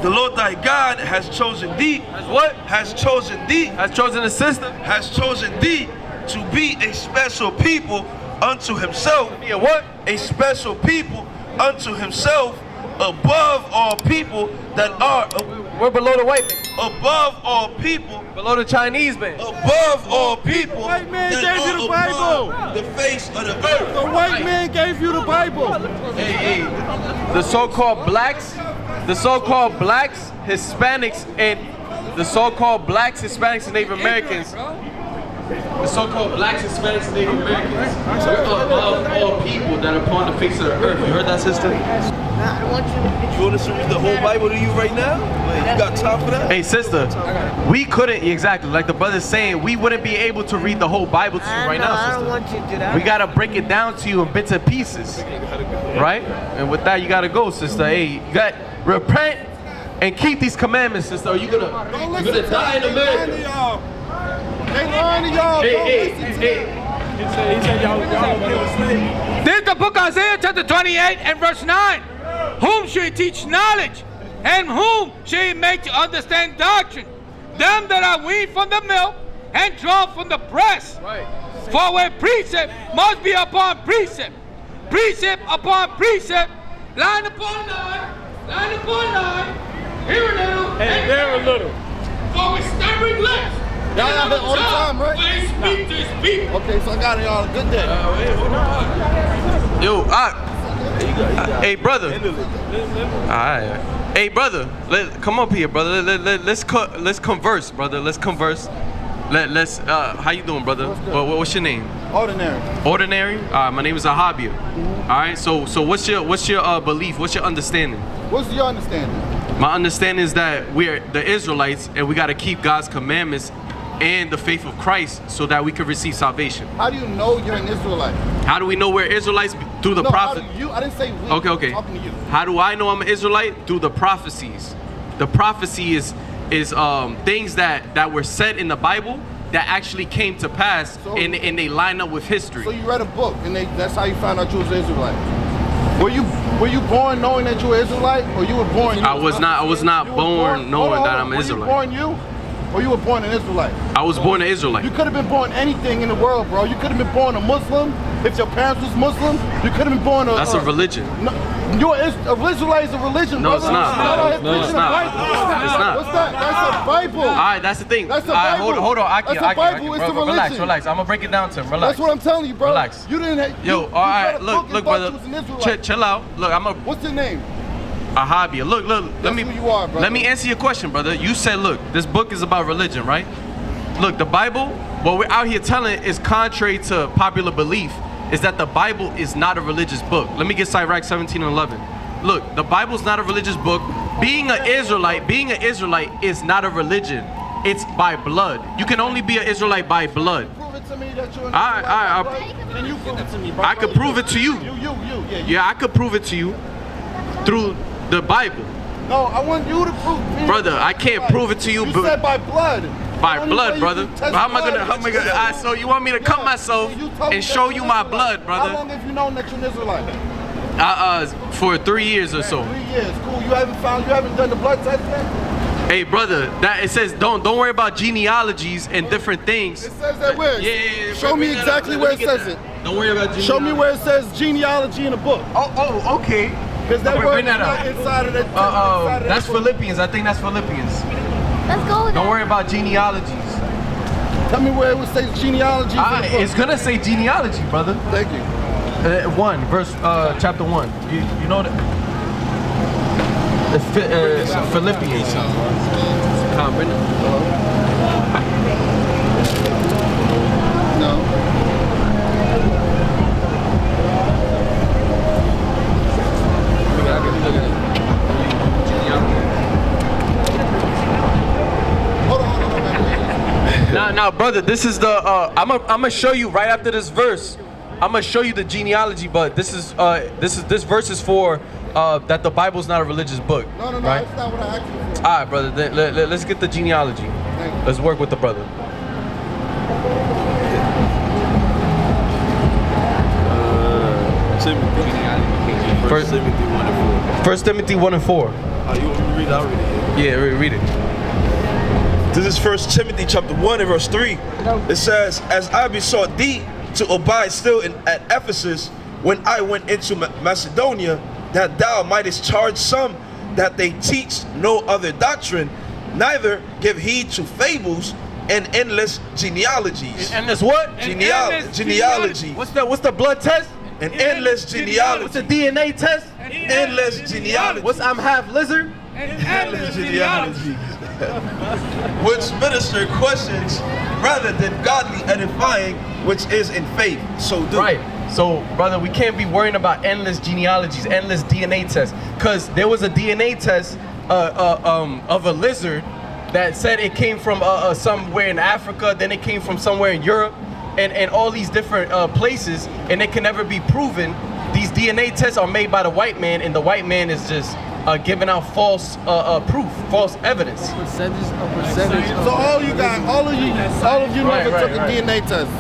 The Lord thy God has chosen thee. Has what? Has chosen thee. Has chosen a sister. Has chosen thee to be a special people unto himself. Be a what? A special people unto himself, above all people that are. We're below the white man. Above all people. Below the Chinese man. Above all people. The white man that gave you the Bible. The face of the earth. The white man gave you the Bible. Hey. The so-called blacks, Hispanics, and the so-called blacks, Hispanics, and Native Americans. The so-called blacks, Hispanics, and Native Americans. We're above all people that are upon the face of the earth. You heard that, sister? You want us to read the whole Bible to you right now? You got time for that? Hey, sister, we couldn't, exactly, like the brother's saying, we wouldn't be able to read the whole Bible to you right now, sister. I don't want you to do that. We gotta break it down to you in bits and pieces, right? And with that, you gotta go, sister. Hey, you got repent and keep these commandments, sister. Or you're gonna die in America. They lying to y'all. Hey. He said y'all kill a slave. This is the book of Isaiah chapter 28 and verse 9. Whom shall he teach knowledge? And whom shall he make to understand doctrine? Them that are weaned from the milk and drawn from the breast. Right. For where precept must be upon precept, precept upon precept, line upon line, here a little, And there a little. for with stammering lips. Y'all out here all the time, right? When he speak to his people. Okay, so I got it, y'all. Good day. Yo, hey, brother. Alright. Hey, brother. Come up here, brother. Let's converse, brother. Let's converse. Let's. How you doing, brother? What's your name? Ordinary. Ordinary. My name is Ahabia. All right. So what's your belief? What's your understanding? What's your understanding? My understanding is that we're the Israelites and we got to keep God's commandments and the faith of Christ so that we can receive salvation. How do you know you're an Israelite? How do we know we're Israelites? Through the prophet. I didn't say we. Okay. I'm talking to you. How do I know I'm an Israelite? Through the prophecies. The prophecy is things that were said in the Bible that actually came to pass, and they line up with history. So you read a book, and that's how you found out you was an Israelite. Were you born knowing that you were Israelite, or you were born? I was not born knowing that I'm an Israelite. Were you born you, or you were born an Israelite? I was born an Israelite. You could have been born anything in the world, bro. You could have been born a Muslim. If your parents was Muslim, you could have been born a. That's a religion. No, Israelite is a religion, No, brother. it's not. No, it's not. It's not. What's that? That's a Bible. All right, that's the thing. That's a Bible. Hold on. That's a Bible. It's a religion. Relax. I'm gonna break it down to him. Relax. That's what I'm telling you, bro. Relax. You didn't. Yo, all right. Look, brother. Chill out. Look, What's your name? Ahabia. Look. That's who you are, brother. Let me answer your question, brother. You said, look, this book is about religion, right? Look, the Bible, what we're out here telling is contrary to popular belief, is that the Bible is not a religious book. Let me get Sirach 17:11. Look, the Bible's not a religious book. Being an Israelite is not a religion. It's by blood. You can only be an Israelite by blood. Prove it to me that you're an Israelite. Can you prove it to me, bro? I could prove it to you. Yeah, I could prove it to you through the Bible. No, I want you to prove me. Brother, I can't prove it to you. You said by blood. By blood, brother. How am I gonna? So you want me to cut myself and show you my blood, brother? How long have you known that you're an Israelite? For 3 years or so. 3 years, cool. You haven't done the blood test yet? Hey, brother, that it says don't worry about genealogies and different things. It says that where? Yeah. Show me exactly where it says it. Don't worry about genealogy. Show me where it says genealogy in the book. Oh, okay. Because that word is not inside of that. That's Philippians. I think that's Philippians. Let's go with Don't worry about genealogies. Tell me where it would say genealogy. It's gonna say genealogy, brother. Thank you. 1 verse chapter 1. You know that. Philippians. No. Now, brother, this is the. I'm gonna show you right after this verse. I'm gonna show you the genealogy, but this verse is for that the Bible's not a religious book. No, right? That's not what I asked you for. All right, brother. Let's get the genealogy. Let's work with the brother. Timothy 1 and 4. 1 Timothy 1 and 4. You want me to read it? I'll read it. Yeah, read it. This is 1 Timothy chapter 1 and verse 3. It says, as I besought thee to abide still at Ephesus when I went into Macedonia, that thou mightest charge some that they teach no other doctrine, neither give heed to fables and endless genealogies. Endless what? Genealogy. What's the blood test? An endless genealogy. What's the DNA test? Endless genealogy. What's I'm half lizard? Endless genealogy. Which minister questions rather than godly edifying, which is in faith. So do. Right. So, brother, we can't be worrying about endless genealogies, endless DNA tests, because there was a DNA test of a lizard that said it came from somewhere in Africa, then it came from somewhere in Europe, and all these different places, and it can never be proven. These DNA tests are made by the white man, and the white man is just giving out false proof, false evidence. A percentage. So all of you never took a DNA test.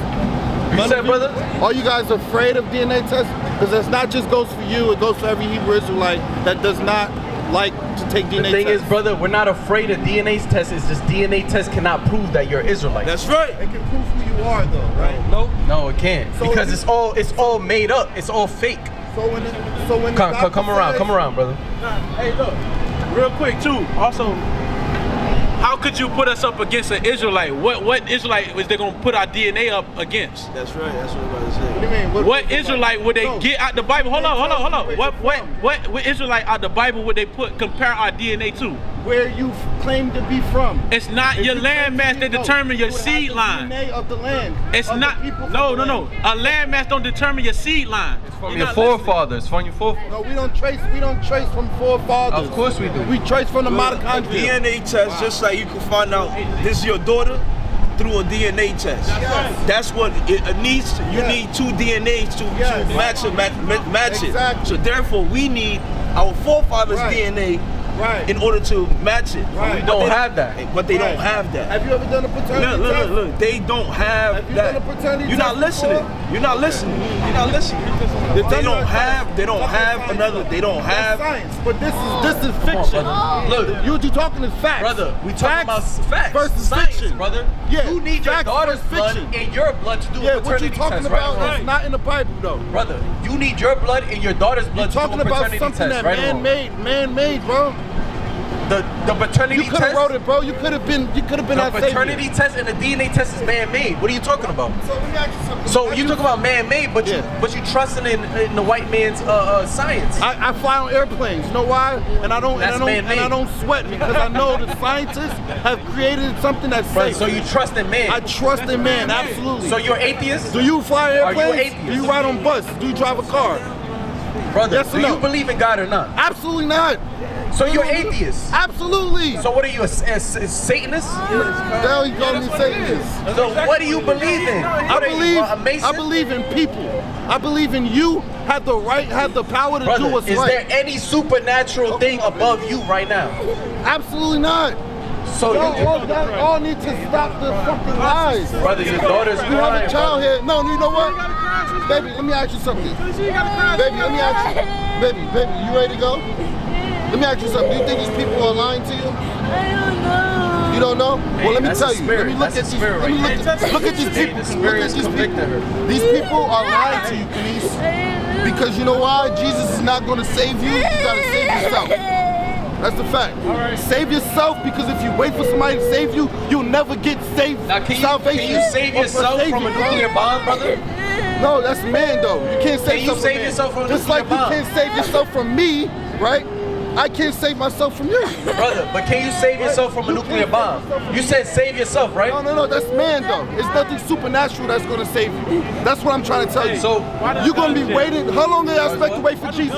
You said, brother? Are you guys afraid of DNA tests? Because it's not just goes for you, it goes for every Hebrew Israelite that does not like to take DNA tests. The thing is, brother, we're not afraid of DNA tests. It's just DNA tests cannot prove that you're Israelite. That's right. It can prove who you are, though, right? Nope. No, it can't. So because it's all made up. It's all fake. So when Come around, brother. Hey, look, real quick too. Also, how could you put us up against an Israelite? What Israelite was they gonna put our DNA up against? That's right. That's what I'm about to say. What do you mean? What Israelite would they get out the Bible? Hold on. What Israelite out the Bible would they compare our DNA to? Where you claim to be from. It's not If your you claim land mass to that be- no, determine your you would have seed the line. DNA of the land. It's of the not. people from No. the land. A land mass don't determine your seed line. From your forefathers. From your forefathers. No, we don't trace from forefathers. Of course we do. We trace from the A mitochondria. DNA test, just like you can find out this is your daughter through a DNA test. Yes. That's what it needs. You Yes. need two DNAs to Yes. match it. Exactly. So therefore, we need our forefathers' Right. DNA Right. in order to match it. Right. We don't have that. But they Right. don't have that. Have you ever done a paternity test? Look. They don't have Have you that. done a paternity You're not test listening. before? You're not listening. They don't have another. They don't That's have. science, but this is fiction. Look, You talking is facts. brother, we talking about facts versus science, fiction, brother. Yeah, You need your facts daughter's versus blood fiction. in your blood to do Yeah, a what paternity you talking test, about right? is not in the Bible, though. Brother, you need your blood in your daughter's blood to do Talking a about paternity something test, that right? or wrong? man-made, bro. The paternity You could have test. wrote it, bro. You could have been The that savior. paternity test and the DNA test is man-made. What are you talking about? So let me ask you something. So you talk about man-made, but Yeah. you trusting in the white man's science. I fly on airplanes. You know why? And I don't sweat because I know the scientists have created something that's Right, safe. so you trust in man. I trust in man, absolutely. So you're atheist? Do you fly Are you airplanes? atheist? Do you ride on bus? Do you drive a car? Brother, Yes or do no? you believe in God or not? Absolutely not. So you're atheist? Absolutely. So what are you, a Satanist? Now you call me Satanist. So what do you believe in? I What are you, a Mason? I believe in people. I believe in you have the power to Brother, do what's is right. there any supernatural thing above you right now? Absolutely not. So Y'all all need to stop the fucking lies. brother, your daughter's You have crying, a child brother. here. No, you know what? Baby, let me ask you something. Baby, let me ask you. Baby, you ready to go? Let me ask you something. Do you think these people are lying to you? I don't know. You don't know? Well, let me That's tell a you. spirit. Let me look That's a at these. spirit Let me right look there. at these See, people. the spirit Look at is these convicting people. her. These people are lying to you, Denise. Because you know why? Jesus is not going to save you. You got to save yourself. That's the fact. Save yourself, because if you wait for somebody to save you, you'll never get saved. Now, can salvation. you save or yourself save from a you. nuclear bomb, brother? No, that's man though. You can't save you yourself save from yourself from a Just like nuclear bomb? you can't save yourself from me, right? I can't save myself from you. Brother, but can you save yourself from a nuclear bomb? You said save yourself, right? No, that's man though. It's nothing supernatural that's gonna save you. That's what I'm trying to tell you. So you're gonna be waiting. How long do y'all expect to wait for Jesus?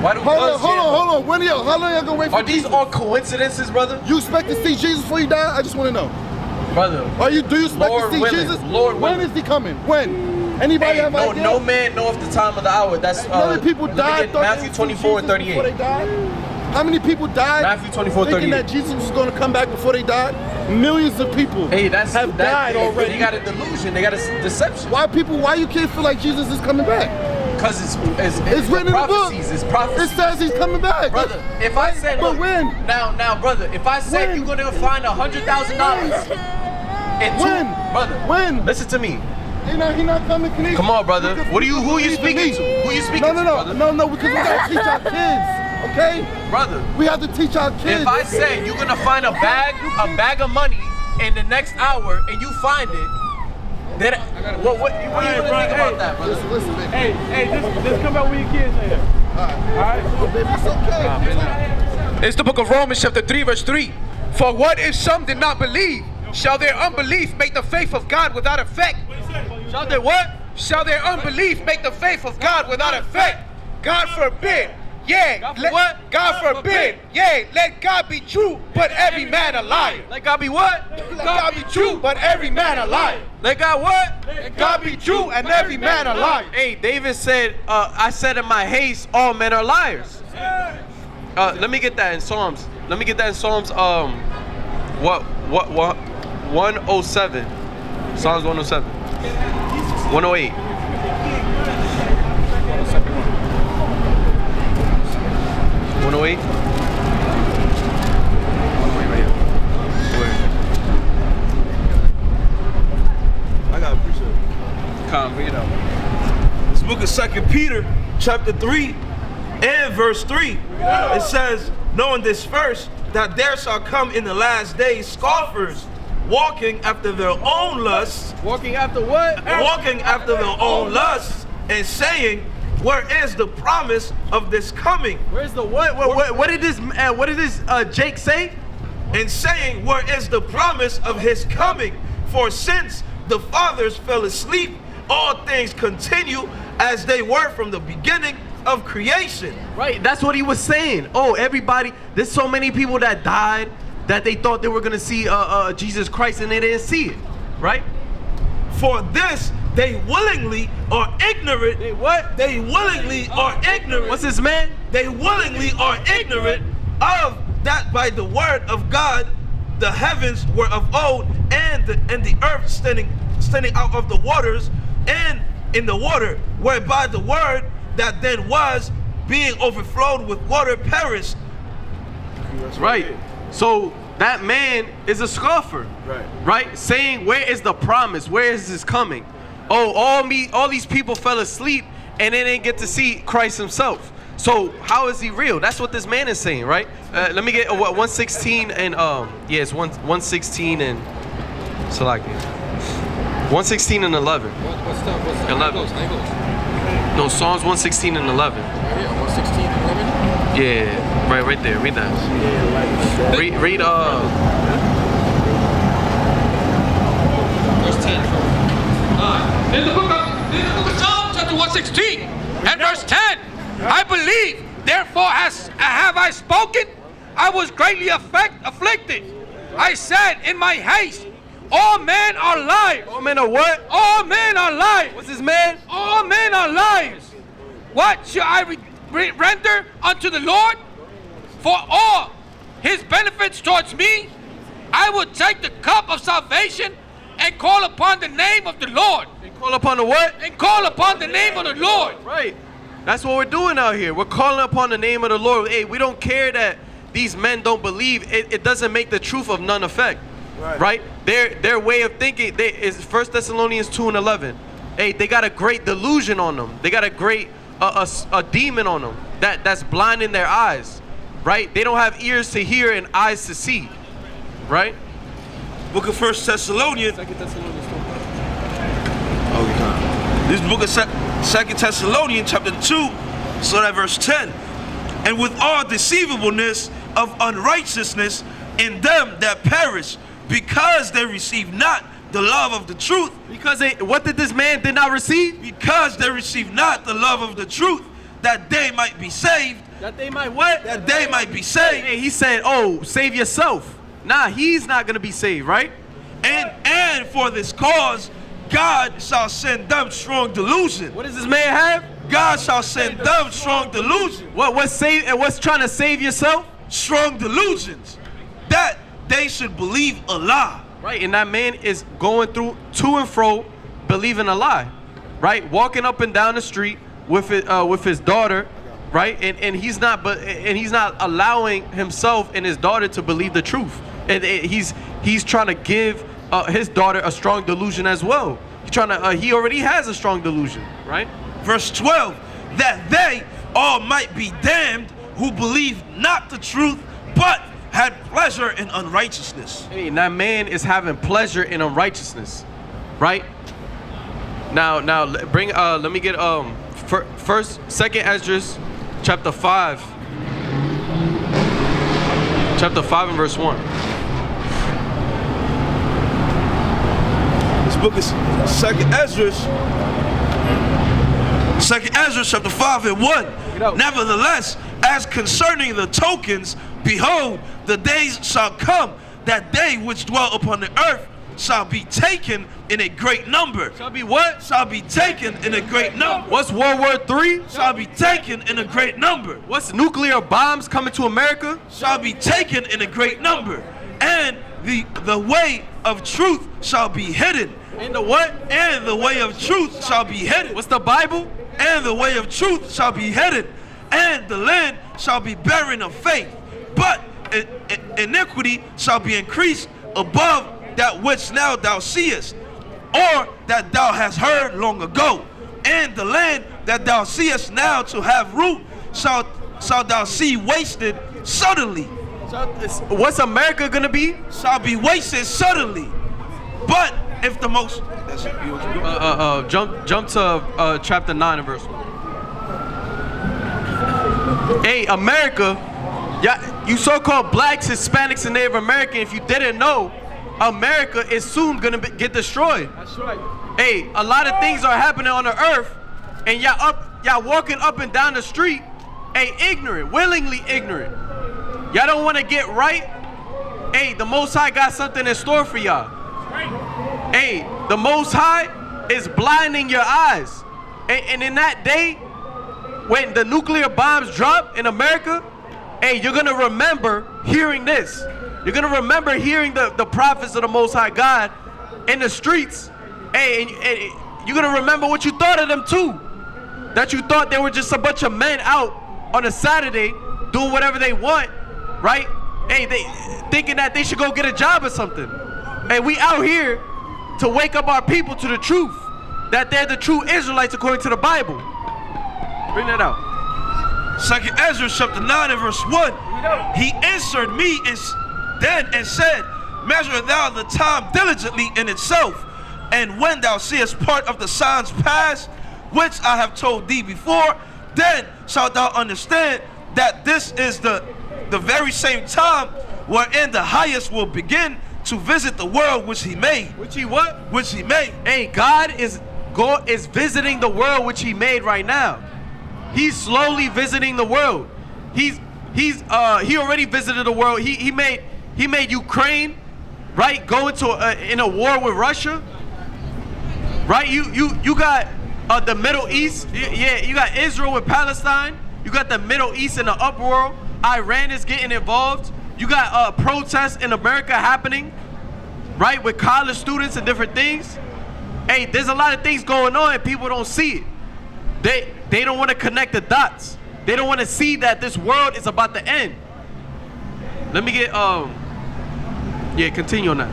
why do Hold guns jam? on. How long y'all gonna wait for Are these Jesus? all coincidences, brother? You expect to see Jesus before you die? I just want to know. Brother. Do you expect Lord to see willing. Jesus? Lord When willing. is he coming? When? Anybody Hey, have idea? no man knoweth the time of the hour. That's How many people let me died? get thought they Matthew would see 24 and Jesus before 38. they died? How many people died? Matthew 24, thinking 38. that Jesus was going to come back before they died? Millions of people Hey, have died already. They got a delusion. They got a deception. Why you can't feel like Jesus is coming back? Because it's written in the book. prophecies. It's prophecies. It says he's coming back. Brother, if I said, but look, when? Now, brother, if I said When? you're gonna find $100,000 and brother, When? listen to me. He not coming. Come on, brother. Who are you speaking to? Who are you speaking to, brother? No, because we gotta teach our kids, okay? Brother, We have to teach our kids. if I say you're gonna find a bag of money in the next hour and you find it, then what are you gonna think about that, brother? Listen, baby. Hey, just come back with your kids in here. Alright? Baby, it's okay. It's the book of Romans chapter 3 verse 3. For what if some did not believe? Shall their unbelief make the faith of God without effect? Shall their what? Shall their unbelief make the faith of God without effect? God forbid. Yea, God forbid. Yea, let God be true, but every man a liar. Let God be what? Let God be true, but every man a liar. Let God what? Let God be true, and every man a liar. Hey, David said, I said in my haste, all men are liars. Let me get that in Psalms. Let me get that in Psalms. 107. Psalms 107. 108. Wait. I got to appreciate it. Come, read it out. This book of 2 Peter, chapter 3, and verse 3. It says, knowing this first, that there shall come in the last days scoffers, walking after their own lusts. Walking after what? Walking after their own lusts, and saying, where is the promise of this coming? Where's the what? What did this Jake say? And saying, where is the promise of his coming? For since the fathers fell asleep, all things continue as they were from the beginning of creation. Right, that's what he was saying. Oh, everybody, there's so many people that died that they thought they were gonna see Jesus Christ and they didn't see it, right? For this they willingly are ignorant. They what? They willingly are ignorant. What's this, man? They willingly are ignorant of that by the word of God the heavens were of old, and the earth standing out of the waters and in the water, whereby the word that then was, being overflowed with water, perished. Right. So that man is a scoffer. Right? Saying, where is the promise? Where is this coming? Oh, all these people fell asleep and they didn't get to see Christ himself. So how is he real? That's what this man is saying, right? Let me get 116 and it's 116 and Salaki. 116 and 11. What's that? 11. No, Psalms 116 and 11. Yeah, 116 and 11. Yeah, right there. Read that. Read Verse 10. In the book of Psalms, chapter 116, and verse 10, I believe, therefore have I spoken. I was greatly afflicted. I said in my haste, all men are liars. All men are what? All men are liars. What's this man? All men are liars. What shall I render unto the Lord for all his benefits towards me? I will take the cup of salvation and call upon the name of the Lord. And call upon the what? And call upon the name of the Lord. Right. That's what we're doing out here. We're calling upon the name of the Lord. Hey, we don't care that these men don't believe. It doesn't make the truth of none effect. Right? Their way of thinking is 1 Thessalonians 2 and 11. Hey, they got a great delusion on them. They got a great a demon on them that's blinding their eyes. Right? They don't have ears to hear and eyes to see. Right? Book of 1 Thessalonians. 2 Thessalonians 2. This book of 2 Thessalonians chapter 2, so that verse 10. And with all deceivableness of unrighteousness in them that perish, because they receive not the love of the truth. Because what did this man did not receive? Because they receive not the love of the truth, that they might be saved. That they might what? That they might be saved. Hey, he said, oh, save yourself. Nah, he's not going to be saved, right? And for this cause, God shall send them strong delusion. What does this man have? God shall send them strong delusion. What's trying to save yourself? Strong delusions. That they should believe a lie. Right, and that man is going through to and fro, believing a lie. Right? Walking up and down the street, with his daughter, right? And he's not allowing himself and his daughter to believe the truth. And he's trying to give his daughter a strong delusion as well. He already has a strong delusion, right? Verse 12, that they all might be damned who believe not the truth, but had pleasure in unrighteousness. Hey, that man is having pleasure in unrighteousness, right? Now bring let me get Second Esdras chapter 5 and verse 1. This book is Second Esdras chapter 5 and 1. Nevertheless, as concerning the tokens, behold, the days shall come that they which dwell upon the earth shall be taken in a great number. Shall be what? Shall be taken in a great number. What's World War III? Shall be taken in a great number. What's nuclear bombs coming to America? Shall be taken in a great number. And the way of truth shall be hidden. And the what? And the way of truth shall be hidden. What's the Bible? And the way of truth shall be hidden. And the land shall be barren of faith. But iniquity shall be increased above that which now thou seest, or that thou hast heard long ago. And the land that thou seest now to have root shall thou see wasted suddenly. What's America gonna be? Shall be wasted suddenly. But if the most jump to chapter 9 and verse 1. Hey, America, yeah, you so-called blacks, Hispanics, and Native Americans, if you didn't know, America is soon gonna get destroyed. That's right. Hey, a lot of things are happening on the earth, and y'all walking up and down the street, hey, ignorant, willingly ignorant. Y'all don't want to get right. Hey, the Most High got something in store for y'all. Hey, the Most High is blinding your eyes. And in that day, when the nuclear bombs drop in America, hey, you're gonna remember hearing this. You're gonna remember hearing the prophets of the Most High God in the streets. Hey, and you're gonna remember what you thought of them too. That you thought they were just a bunch of men out on a Saturday doing whatever they want, right? Hey, they thinking that they should go get a job or something. Hey, we out here to wake up our people to the truth, that they're the true Israelites according to the Bible. Bring that out. Second Ezra chapter 9 and verse 1. He answered me then and said, measure thou the time diligently in itself, and when thou seest part of the signs pass, which I have told thee before, then shalt thou understand that this is the very same time wherein the highest will begin to visit the world which he made. Which he what? Which he made. Hey, God is visiting the world which he made right now. He's slowly visiting the world. He already visited the world. He made Ukraine, right, go into in a war with Russia. Right? You got the Middle East. Yeah, you got Israel with Palestine. You got the Middle East in the uproar. Iran is getting involved. You got protests in America happening, right, with college students and different things. Hey, there's a lot of things going on and people don't see it. They don't want to connect the dots. They don't want to see that this world is about to end. Let me get continue on that.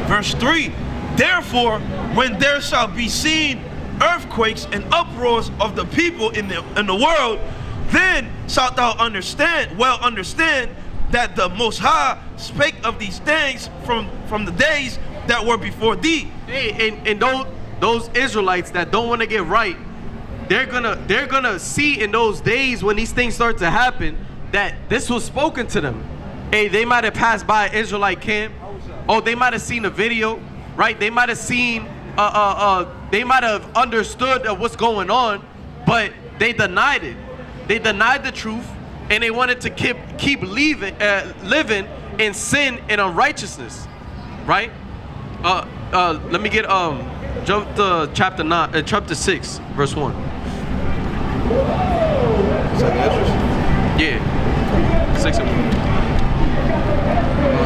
Verse 3. Therefore, when there shall be seen earthquakes and uproars of the people in the world, then shalt thou understand that the Most High spake of these things from the days that were before thee. Hey, and those Israelites that don't want to get right, they're gonna see in those days when these things start to happen that this was spoken to them. Hey, they might have passed by an Israelite camp. Oh, they might have seen a video, right? They might have seen, they might have understood what's going on, but they denied it. They denied the truth, and they wanted to keep living in sin and unrighteousness, right? Let me get jump to chapter 6, verse 1. Yeah, 6 and 1.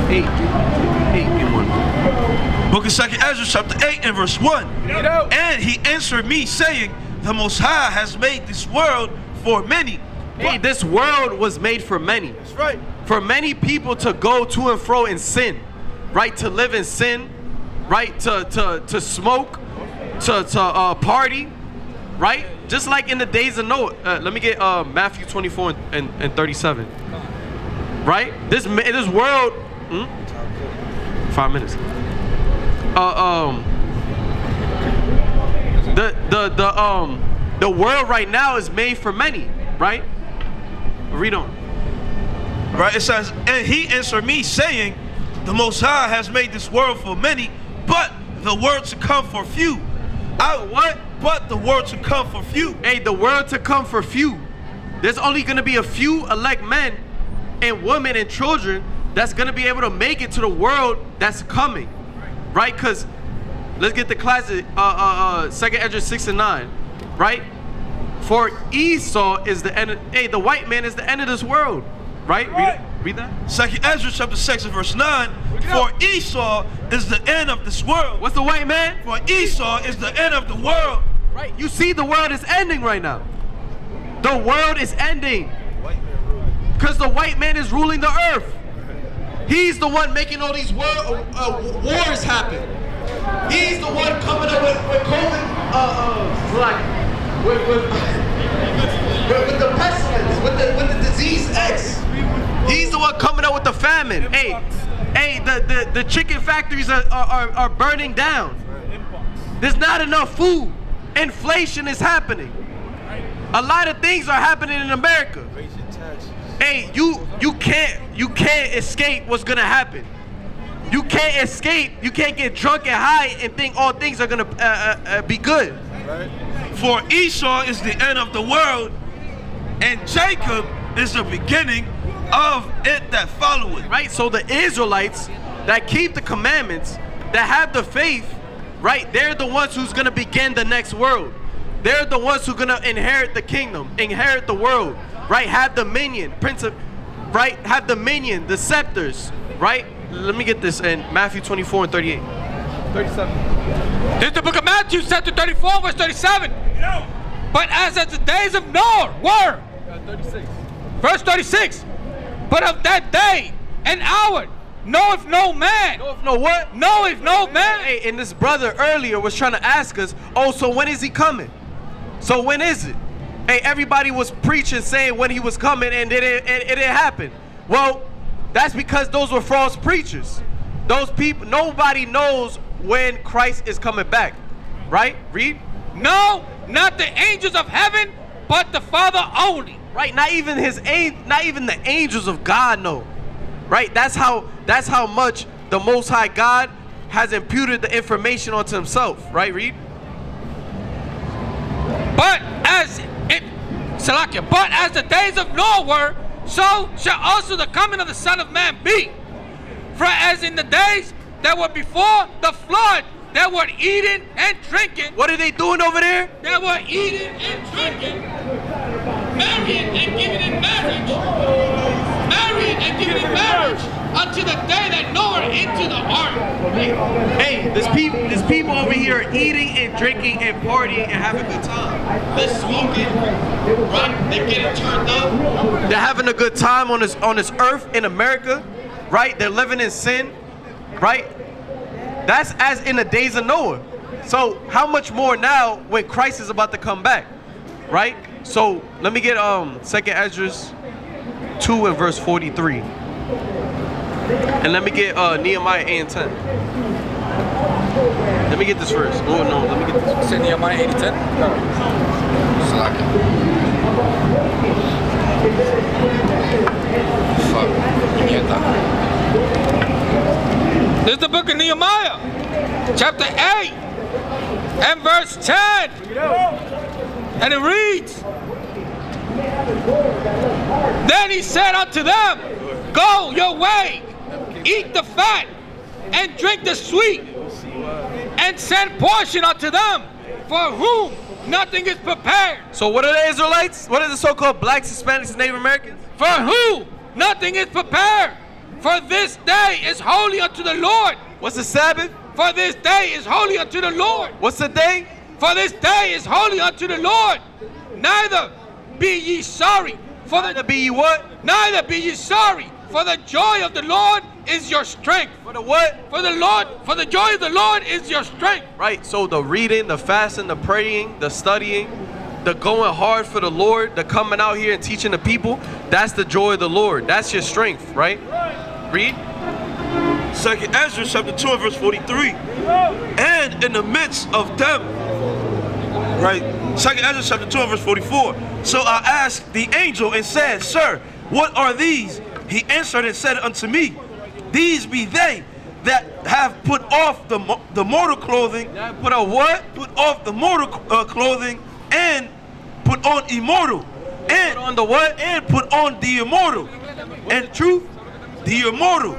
8 and 1. Book of 2nd Ezra chapter 8 and verse 1. And he answered me saying, the Most High has made this world for many. Hey, this world was made for many. That's right. For many people to go to and fro in sin, right? To live in sin, right? To smoke, to party, right? Just like in the days of Noah. Let me get Matthew 24 and 37. Right? This world. 5 minutes. The world right now is made for many, right? Read on. Right, it says, and he answered me, saying, the Most High has made this world for many, but the world to come for few. What? But the world to come for few. Hey, the world to come for few. There's only going to be a few elect men and women and children that's going to be able to make it to the world that's coming, right? Because let's get the classic 2nd Ezra 6 and 9, right? For Esau is the end. Hey, the white man is the end of this world, right? Read that. 2nd Ezra chapter 6 and verse 9. For Esau is the end of this world. What's the white man? For Esau is the end of the world. Right. You see, the world is ending right now. The world is ending because the white man is ruling the earth. He's the one making all these wars happen. He's the one coming up with COVID, with the pestilence, with the disease X. He's the one coming up with the famine. Hey, the chicken factories are burning down. There's not enough food. Inflation is happening. A lot of things are happening in America. Hey, you can't escape what's gonna happen. You can't escape. You can't get drunk and high and think all things are gonna be good. For Esau is the end of the world, and Jacob is the beginning of it that followeth. Right. So the Israelites that keep the commandments, that have the faith, right? They're the ones who's gonna begin the next world. They're the ones who are gonna inherit the kingdom, inherit the world, right? Have dominion, right? Have dominion, the scepters, right? Let me get this in Matthew 24 and 38. 37. This is the book of Matthew, chapter 34, verse 37. But as at the days of Noah were. 36. Verse 36. But of that day and hour knoweth no man. Knoweth no what? Knoweth no man. Hey, and this brother earlier was trying to ask us, oh, so when is he coming? So when is it? Hey, everybody was preaching saying when he was coming and it didn't happen. Well, that's because those were false preachers. Those people, nobody knows when Christ is coming back. Right? Read. No, not the angels of heaven, but the Father only. Right? Not even the angels of God know. Right? That's how much the Most High God has imputed the information onto himself. Right? Read. But as the days of Noah were, so shall also the coming of the Son of Man be. For as in the days that were before the flood, they were eating and drinking. What are they doing over there? They were eating and drinking, marrying and giving in marriage, unto the day that Noah into the ark. Hey, there's people over here eating and drinking and partying and having a good time. They're smoking, right? They're getting turned up. They're having a good time on this earth in America, right? They're living in sin, right? That's as in the days of Noah. So how much more now when Christ is about to come back, right? So let me get 2nd Ezra 2 and verse 43. And let me get Nehemiah 8 and 10. Let me get this first. Oh no, let me get this first. Say Nehemiah 8 and 10? This is the book of Nehemiah, chapter 8 and verse 10. And it reads, Then he said unto them, Go your way, eat the fat, and drink the sweet, and send portion unto them, for whom nothing is prepared. So what are the Israelites? What are the so-called blacks, Hispanics, and Native Americans? For whom nothing is prepared. For this day is holy unto the Lord. What's the Sabbath? For this day is holy unto the Lord. What's the day? For this day is holy unto the Lord. Neither be ye sorry. For Neither be ye what? Neither be ye sorry. For the joy of the Lord is your strength. For the what? For the joy of the Lord is your strength. Right, so the reading, the fasting, the praying, the studying, the going hard for the Lord, the coming out here and teaching the people, that's the joy of the Lord. That's your strength, right? Read. 2nd Ezra chapter 2 and verse 43. And in the midst of them, right? 2nd Ezra chapter 2 and verse 44. So I asked the angel and said, Sir, what are these? He answered and said unto me, These be they that have put off the mortal clothing. Put on what? Put off the mortal clothing and put on immortal. And Put on the what? And put on the immortal. And truth, the immortal.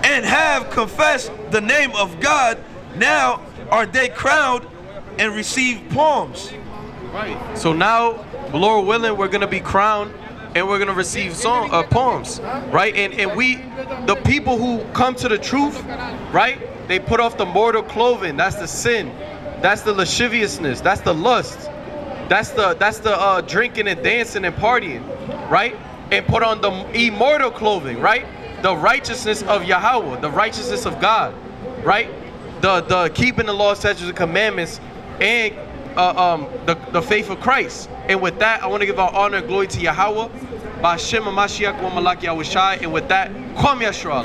And have confessed the name of God. Now are they crowned and receive palms. Right. So now, Lord willing, we're gonna be crowned and we're gonna receive palms, right? And we, the people who come to the truth, right? They put off the mortal clothing. That's the sin. That's the lasciviousness. That's the lust. That's the drinking and dancing and partying, right? And put on the immortal clothing, right? The righteousness of Yahweh, the righteousness of God, right? The keeping the law, statutes, and commandments, and the faith of Christ. And with that, I want to give our honor and glory to Yahweh. Ba'Shem HaMashiach wa Malak Yahushai. And with that, Kwam Yashua.